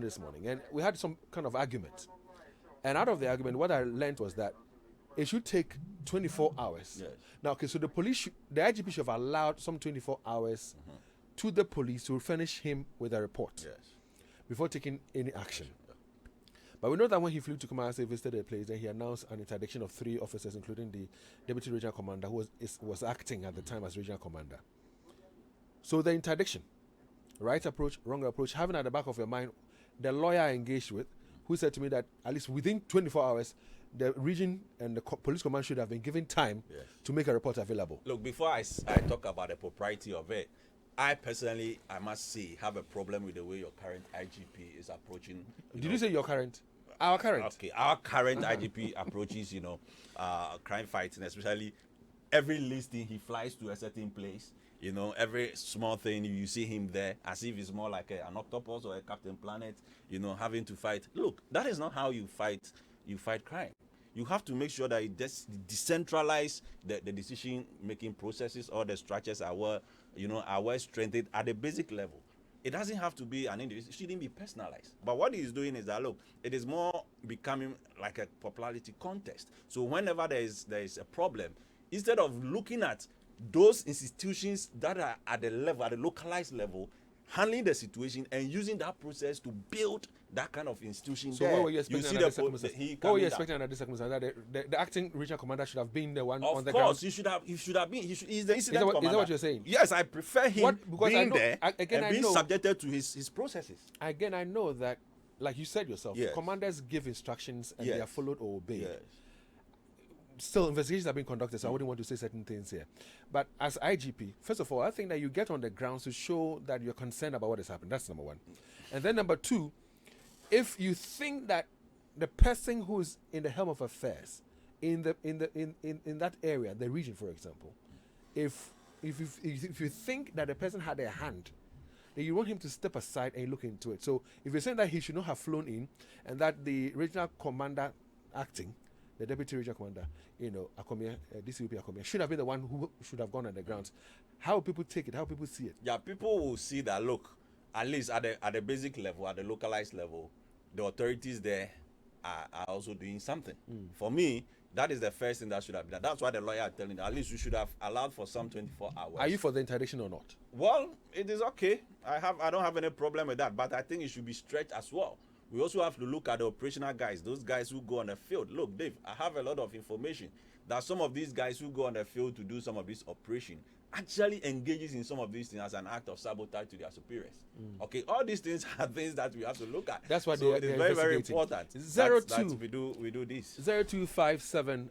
this morning, and we had some kind of argument. And out of the argument, what I learned was that it should take 24 hours. Yes. Now, okay, so the IGP should have allowed some 24 hours to the police to furnish him with a report before taking any action. But we know that when he flew to Kumasi, visited the place, then he announced an interdiction of 3 officers, including the Deputy Regional Commander, who was acting at the time as Regional Commander. So the interdiction, right approach, wrong approach, having at the back of your mind the lawyer I engaged with, who said to me that at least within 24 hours, the region and the police command should have been given time to make a report available. Look, before I talk about the propriety of it, I personally, I must say, have a problem with the way your current IGP is approaching. Did you say your current? Our current. Okay, our current IGP approaches, crime fighting, especially every listing he flies to a certain place. Every small thing you see him there, as if it's more like an octopus or a Captain Planet. Having to fight. Look, that is not how you fight. You fight crime. You have to make sure that you decentralize the decision-making processes. All the structures are well strengthened at the basic level. It doesn't have to be an individual. It shouldn't be personalized. But what he's doing is that, look, it is more becoming like a popularity contest. So whenever there is a problem, instead of looking at those institutions that are at the localized level, handling the situation and using that process to build that kind of institution. So what were you expecting under this circumstance? What were you expecting under this circumstance? That the acting regional commander should have been the one on the ground? Of course, he should have been. He's the incident commander. Is that what you're saying? Yes, I prefer him being there and being subjected to his processes. Again, I know that, like you said yourself, commanders give instructions and they are followed or obeyed. Yes. Still, investigations are being conducted, so I wouldn't want to say certain things here. But as IGP, first of all, I think that you get on the ground to show that you're concerned about what has happened. That's number one. And then number two, if you think that the person who's in the helm of affairs in that area, the region, for example, if you think that the person had a hand, then you want him to step aside and look into it. So if you're saying that he should not have flown in, and that the regional commander acting, the deputy regional commander, Akomia, DCP Akomia, should have been the one who should have gone on the grounds. How will people take it? How will people see it? Yeah, people will see that, look, at least at the basic level, at the localized level, the authorities there are also doing something. For me, that is the first thing that should have been done. That's why the lawyer is telling you, at least you should have allowed for some 24 hours. Are you for the interdiction or not? Well, it is okay. I don't have any problem with that, but I think it should be stretched as well. We also have to look at the operational guys, those guys who go on the field. Look, Dave, I have a lot of information that some of these guys who go on the field to do some of this operation actually engages in some of these things as an act of sabotage to their superiors. Okay, all these things are things that we have to look at. That's why it is very, very important. 02 that we do this. 02571